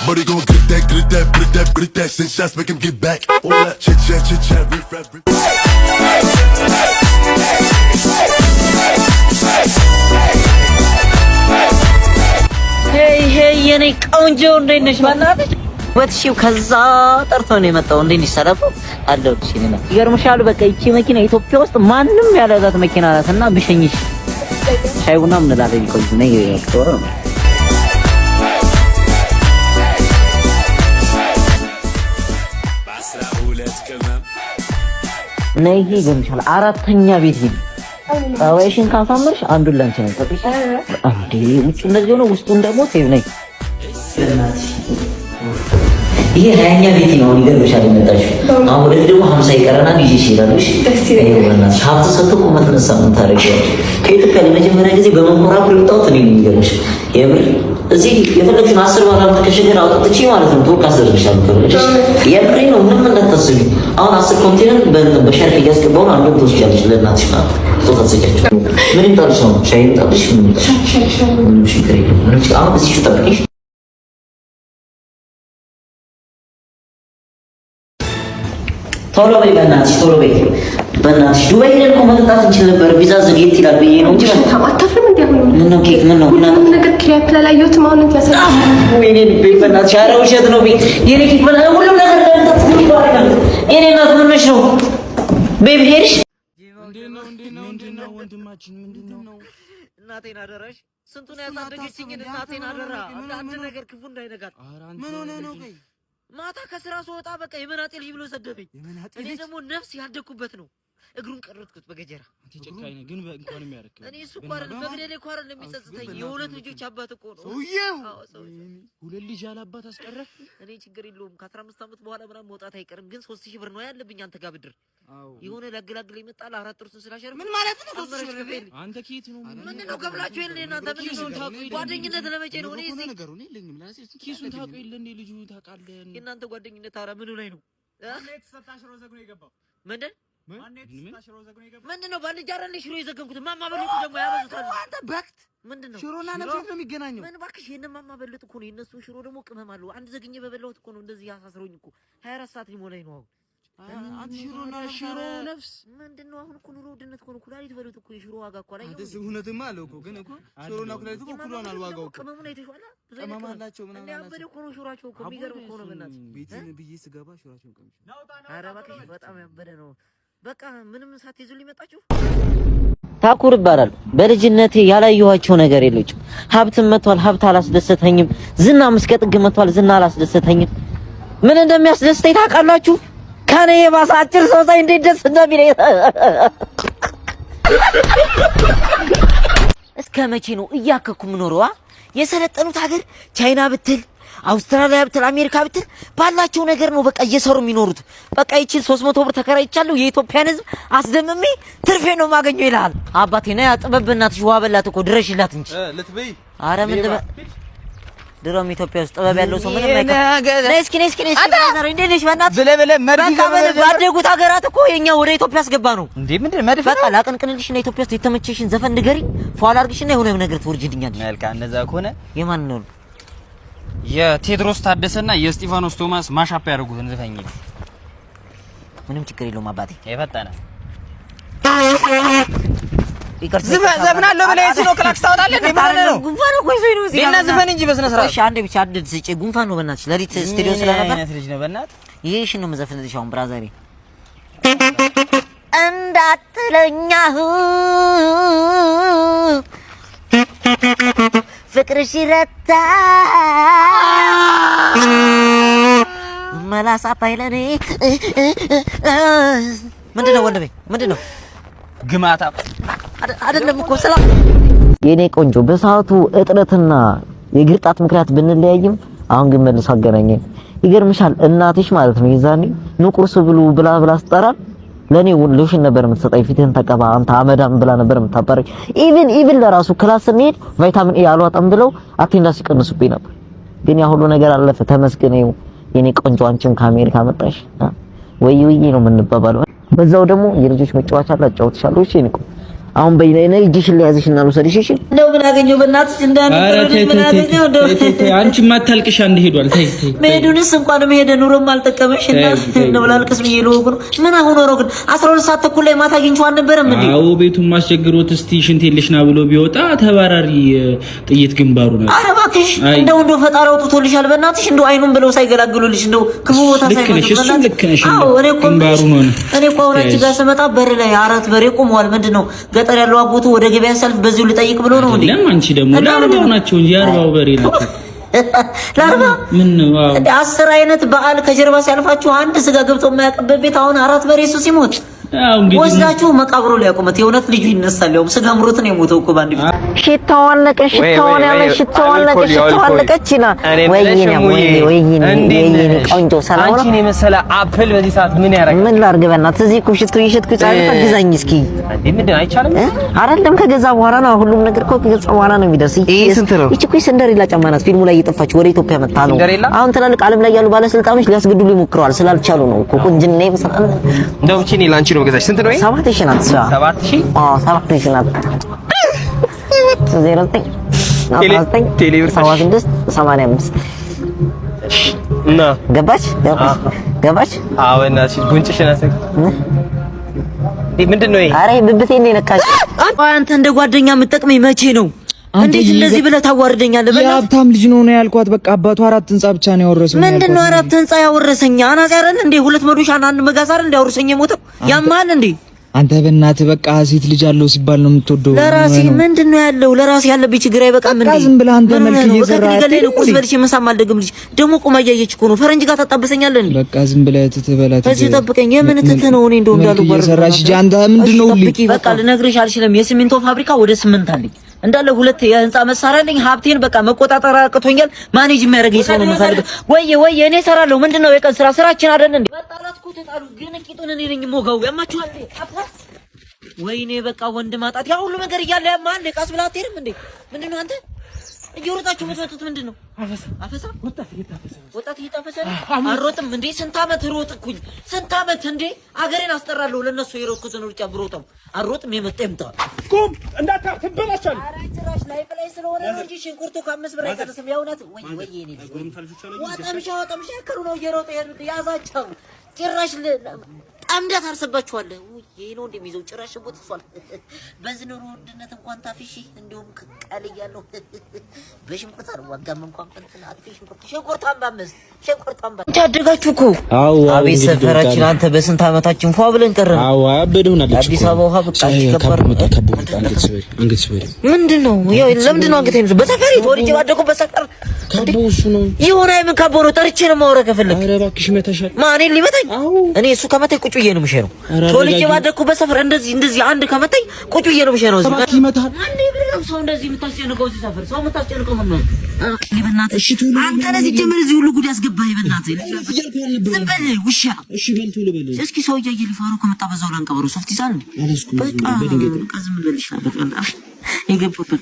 Money gon' grip that, send shots, make him get back. All that chit chat, riff rap. Hey, የኔ ቆንጆ እንዴት ነሽ? ባናለሽ ወጥሽው ከዛ ጠርቶ ነው የመጣው። እንዴት ይሰራፉ አለው ሲኒማ ይገርምሻል። በቃ ይቺ መኪና ኢትዮጵያ ውስጥ ማንም ያለዛት መኪና ናትና ብሸኝሽ ሻይ ቡና ምን ላለ ይቆይ ነው የክቶር ነው ነይ ይገርምሻል። አራተኛ ቤት ሂድ አወይሽን ካሳመርሽ አንዱን ላንቺ ነው ተጥሽ አንዴ ውጭ እንደዚህ ነው ውስጡን ደግሞ ሴቭ ነይ ይሄ ሀያኛ ቤት ነው ይገርምሻል። የመጣችው አሁን ወደ ደግሞ 50 ይቀረናል ይዤሽ ይላልሽ አይወናት ሀብት ሰጥቶ ቁመት ነሳ ምን ታረጋለሽ? ከኢትዮጵያ ለመጀመሪያ ጊዜ በመንኮራኩር የወጣሁት እኔ ነኝ። ይገርምሽ የምር እዚህ የፈለግሽውን 10 ባላም ተከሽገር አውጥቼ ማለት ነው ቶክ አስደርግሻለሁ ከብለሽ የምሬ ነው። ምንም እንዳታስቢ። አሁን 10 ኮንቴነር በሸርክ እያስገባው አንዱ ትወስጃለሽ ለእናትሽ ማለት ቶታ ተሰጨች ምን ይጣልሽ ነው ሻይ ይጣልሽ ምን ችግር የለም። አሁን እዚህ ተጠብቂሽ ቶሎ በይ በእናትሽ ቶሎ በይ በእናትሽ። ዱባይ ሄደን እኮ መጠጣት እንችል ነበር። ቪዛ ዘግየት ይላል ብዬ ነው እንጂ አታፍርም እንዴ? ምን ነው ኬክ ምን ነው ምናምን ነገር ክሪያፕ ላላየሁት ማለት ያሰራ ወይኔ በእናትሽ ኧረ ውሸት ነው። የኔ ኬክ በላ ሁሉም ነገር ለምታት ይባላል። የኔ እናት ምን ነሽ ነው ቤቢ ሄድሽ እንዴ ነው ወንድማችን ምንድነው? እናቴን አደራሽ ስንቱን ያሳደገችኝ እናቴን አደራ አንድ ነገር ክፉ እንዳይነጋት። ምን ሆነ ነው ቆይ ማታ ከስራ ስወጣ በቃ የመናጤ ልጅ ብሎ ሰደበኝ። እኔ ደግሞ ነፍስ ያደኩበት ነው። እግሩን ቀረጥኩት በገጀራ። አንተ ጨካኝ ነህ ግን እንኳን የሚያረክ እኔ እሱ ቋር በግዴሌ ቋር ለሚጸጽተኝ የሁለት ልጆች አባት እኮ ነው ሰውዬው። ሁለት ልጅ ያላባት አስቀረ። እኔ ችግር የለውም ከ15 ዓመት በኋላ ምናምን መውጣት አይቀርም። ግን 3000 ብር ነው ያለብኝ አንተ ጋር ብድር። የሆነ ለግላግል ይመጣል አራት ጥርሱን ስላሸር ምን ማለት ነው? 3000 ብር አንተ ኪት ነው ምን ነው ገብላችሁ የለ እናንተ ምን ነው ታውቁ? ጓደኝነት ለመቼ ነው? እኔ እዚህ ነገሩ እኔ ለኝም ላሴ ኪሱን ታውቁ የለ እንዴ ልጁ ታውቃለህ? የእናንተ ጓደኝነት ታራ ምኑ ላይ ነው? አንዴት ሰጣሽሮ ዘግኖ የገባው ምንድን ምንድነው? ባልጃራ ላይ ሽሮ የዘገምኩት ማማ በልጥ ደግሞ ያበዙታል። አንተ በክት ምንድነው? ሽሮና ነፍስ ነው የሚገናኘው። ምን እባክሽ የነ ማማ በልጥ እኮ ነው። የነሱ ሽሮ ደግሞ ቅመም አለው። አንድ ዘግኜ በበላሁት እኮ ነው እንደዚህ ያሳስረውኝ እኮ 24 ሰዓት ሊሞላኝ ነው አሁን። አንተ ሽሮና ሽሮ ነፍስ ምንድነው? አሁን እኮ ኑሮ ውድነት እኮ ነው። ኩላሊት በሉት እኮ የሽሮ ዋጋ እኮ ላይ ነው። እውነትማ አለው እኮ ግን እኮ ሽሮና ኩላሊት እኮ ኩሏን አልዋጋው እኮ ቅመሙ ነው የተሻለ ቅመም አላቸው ምናምን ያበደ እኮ ነው ሽሮአቸው እኮ የሚገርም እኮ ነው። በእናትህ ቤትን ብዬ ስገባ ሽሮአቸውን ቀምሽ ኧረ እባክሽ በጣም ያበደ ነው። በቃ ምንም ሳትይዙ ሊመጣችሁ ታኩር ይባላል። በልጅነቴ ያላየኋቸው ነገር የለችም። ሀብትም መጥቷል፣ ሀብት አላስደሰተኝም። ዝና እስከ ጥግ መጥቷል፣ ዝና አላስደሰተኝም። ምን እንደሚያስደስተኝ ታውቃላችሁ? ከኔ የባሰ አጭር ሰው ሳይ እንዴት ደስ እንደሚለኝ። እስከ መቼ ነው እያከኩ ምኖረዋ? የሰለጠኑት ሀገር ቻይና ብትል አውስትራሊያ ብትል አሜሪካ ብትል ባላቸው ነገር ነው በቃ እየሰሩ የሚኖሩት። በቃ ይችል 300 ብር ተከራይቻለሁ የኢትዮጵያን ሕዝብ አስደምሜ ትርፌ ነው ማገኘው ይላል አባቴ። ነይ አጥበብ እናትሽ ውሃ በላት እኮ ድረሽላት እንጂ ልትበይ። ኧረ ምን ድሮም ኢትዮጵያ ውስጥ ጥበብ ያለው ሰው ምንም አይከፋ። ነይ እስኪ ዛሬ እንዴት ነሽ? በእናትህ ባደጉት ሀገራት እኮ የኛ ወደ ኢትዮጵያ አስገባ ነው እንዴ? ምንድን ነው በቃ ላቅንቅንልሽ እና ኢትዮጵያ ውስጥ የተመቸሽን ዘፈን ንገሪ ፏላ አድርግሽና የሆነ ነገር ትወርጂልኛለሽ። መልካም እንደዛ ከሆነ የማን ነው? የቴድሮስ ታደሰና የስቲፋኖስ ቶማስ ማሻፕ ያደርጉትን ዘፈኝ። ምንም ችግር የለውም አባቴ የፈጠነ ዘፍናለሁ ብለህ ሲኖ ክላክስ ታወጣለህ እንዴ? ማለት ነው ጉንፋን እኮ ይዞኝ ነው እዚህ እና ዘፈን እንጂ በስነ ስርዓት። እሺ አንዴ ብቻ አድድ ስጪ። ጉንፋን ነው በእናትሽ። ለሊት ስቱዲዮ ስለነበር ልጅ ነው በእናትህ ይሄሽ ነው መዘፈንልሽ። አሁን ብራዘሬ እንዳትለኛሁ ፍቅርሽ ይረታ መላሳት አይለኔ ምንድነው ወንድሜ? ምንድነው ግማታ አይደለም እኮ ሰላም የኔ ቆንጆ። በሰዓቱ እጥረትና የግርጣት ምክንያት ብንለያይም አሁን ግን መልሶ አገናኘን። ይገርምሻል እናትሽ ማለት ነው የዛኔ ቁርስ ብሉ ብላ አስጠራን። ለኔ ሎሽን ነበር የምትሰጠኝ። ፊትህን ተቀባ አንተ አመዳም ብላ ነበር የምታባረኝ። ኢቭን ለራሱ ክላስ ስንሄድ ቫይታሚን ኤ አልዋጣም ብለው አቴንዳንስ ይቀንሱብኝ ነበር። ግን ያ ሁሉ ነገር አለፈ ተመስገን። የኔ ቆንጆ አንቺም ከአሜሪካ መጣሽ ወይ ነው የምንባባለው። በዛው ደግሞ የልጆች መጫወቻ አላጫውትሻለሁ። እሺ እኔ አሁን በይነና እጅሽን ለያዝሽና ነው ሰሪሽ እሺ እንደው ምን አገኘው በእናትሽ እንዳንተረድ ምን አገኘው እንደው አንቺ ማታልቅሽ አንድ ሄዷል ተይ መሄዱንስ እንኳን መሄደ ኑሮም አልጠቀመሽና ነው ላልቅስ ብዬ ልወቅ ነው ምን አሁን ኖሮ ግን 12 ሰዓት ተኩል ላይ ማታ አግኝቼው አልነበረም እንዴ አዎ ቤቱን ማስቸግሮት እስቲ ሽንት የለሽና ብሎ ቢወጣ ተባራሪ ጥይት ግንባሩ ነው ኧረ እባክሽ እንደው ፈጣሪ አውጥቶልሻል በእናትሽ እንደው አይኑን ብለው ሳይገላግሉልሽ እንደው ክፉ ቦታ ሳይመጡ ልክ ነሽ አዎ እኔ እኮ ወራጅ ጋር ስመጣ በር ላይ አራት በሬ ቆመዋል ምንድነው ገጠር ያለው አቦቱ ወደ ገበያ ሰልፍ በዚሁ ልጠይቅ ብሎ ነው እንዴ ለምን አንቺ ደግሞ ለአርባው ናቸው እንጂ አርባው በሬ ናቸው ለአርባ ምን ነው 10 አይነት በዓል ከጀርባ ሲያልፋችሁ አንድ ስጋ ገብቶ የማያቀበት ቤት አሁን አራት በሬ እሱ ሲሞት ወስዳችሁ መቃብሩ ላይ ያቆመት የእውነት ልጁ ይነሳል ያው ስጋ ምሮት ነው የሞተው እኮ ባንዲ ሽታዋን ለቀችና ወይኔ ቆንጆ ሰላም ነው አንቺ ነው መሰለ አፕል በዚህ ሰዓት ምን ያረጋል ምን ላርግ በእናትህ እዚህ ኩሽት ጻፍ ግዛኝ እስኪ እንዴ ምን አይቻልም አይደለም ከገዛ በኋላ ነው ሁሉም ነገር እኮ ከገዛ በኋላ ነው የሚደርስ እቺ እኮ ሰንደሪላ ጫማ ናት ፊልሙ ላይ እየጠፋች ወደ ኢትዮጵያ መጣ ነው አሁን ትላልቅ ዓለም ላይ ያሉ ባለስልጣኖች ሊያስገድሉ ይሞክራሉ ስላልቻሉ ነው እኮ ቁንጅና ይመስላል እንደው እቺ ነው ላንቺ ነው ገዛሽ ስንት ነው 7000 ናት 7000 አዎ 7000 ናት 09 ቴሌብር 7685 እና ገባች አዎ እናሽ ጉንጭሽን አሰግ ምንድነው ይሄ አሬ ብብቴን ነው ነካሽ አንተ እንደ ጓደኛ የምትጠቅመኝ መቼ ነው እንዴት እንደዚህ ብለህ ታዋርደኛለህ በእናትህ የሀብታም ልጅ ነው ያልኳት በቃ አባቱ 4 ህንጻ ብቻ ነው ያወረሰው ምንድነው 4 ህንጻ ያወረሰኝ አናጺ አይደል እንዴ 2 መዶሻና 1 መጋዝ አይደል እንዴ ያወረሰኝ የሞተው ያማል እንዴ አንተ በእናትህ በቃ ሴት ልጅ አለው ሲባል ነው የምትወደው ለራሴ ምንድነው ያለው ለራሴ ያለብኝ ችግር አይበቃም እንዴ ዝም ብለህ አንተ መልክ እየዘራህ ቁርስ በልቼ መሳም አልደግም ልጅ ደግሞ ቆማ እያየች እኮ ነው ፈረንጅ ጋር ታጣበሰኛለህ እንዴ በቃ ዝም ብለህ ትተበላት እዚህ ጠብቀኝ የምን ትተህ ነው እኔ እንደው እንዳሉ እየሰራሽ አንተ ምንድነው በቃ ልነግርሽ አልችልም የሲሚንቶ ፋብሪካ ወደ 8 አለኝ እንዳለ 2 የህንጻ መሳሪያ አለኝ ሀብቴን በቃ መቆጣጠር አቅቶኛል ማኔጅ የሚያደርገኝ ሰው ነው የምፈልገው ወይ እኔ እሰራለሁ ምንድነው የቀን ስራችን አይደል እንዴ በጣላት እኮ ተጣሉ ግን ቂጡን እኔ ነኝ ሞጋው ያማችኋል ወይኔ በቃ ወንድ ማጣት ያ ሁሉ ነገር እያለ ያማል ቃስ ብላ አትሄድም እንዴ ምንድነው አንተ እየወጣችሁ የምትመጡት ምንድነው አፈሳ ወጣት እየታፈሰ አሮጥም እንዴ ስንት አመት ሮጥኩኝ ስንት አመት እንዴ አገሬን አስጠራለሁ ለነሱ የሮጥኩትን ሩጫ ብሮጥም አሮጥም የመጣ ቁም እንዳታበላሻል ኧረ ጭራሽ ላይ ስለሆነ ነው እንጂ ሽንኩርቱ ከ5 ብር አይቀርስም ያውነት ወይ እኔ ወጣምሻ ከሩ ነው እየሮጠ ያዛቸው ጭራሽ ጠምደት አርሰባችኋለሁ ይሄ ነው እንደሚይዘው ጭራሽ ቦት ሷል በዝነሩ ውድነት እንኳን ታፊሺ እንደውም ቀልያለሁ በሽንኩርት አልዋጋም እንኳን እንትን አጥፊ ሽንኩርት አምባ ታደጋችሁ እኮ አዎ አቤት ሰፈራችን አንተ በስንት አመታችን ፏ ብለን ቀረን አዎ አበደውናለች አዲስ አበባ ውሃ በቃ ይከበር አንገት ስበሪ ምንድነው ያው ለምንድነው አንገት አይነሱ በሰፈሪ ወርጄ ባደኩ በሰፈር ካቦሱ ነው ይሆነ ምን ካቦ ነው ጠርቼ ነው ማውራ ከፈለክ ኧረ እባክሽ መተሻል ማን ሊመታኝ እኔ እሱ ከመታኝ ቁጭ ብዬ ነው የምሸነው ወልጄ ባደኩ በሰፈር እንደዚህ አንድ ከመታኝ ቁጭ ብዬ ነው የምሸነው እዚህ ይመታል አንዴ ብለው ሰው እንደዚህ የምታስጨንቀው እዚህ ሰፈር ሰው የምታስጨንቀው ምን ነው በእናትህ እሺ ቶሎ አንተ ለዚህ ጀመር እዚህ ሁሉ ጉድ ያስገባህ በእናትህ ዝም በል ውሻ እሺ በል ቶሎ በል እስኪ ሰው እያየ ሊፋሩ ከመጣ በዛው ላንቀበሩ ሶፍት ይዛል በቃ ዝም በልሽ በቃ የገባበት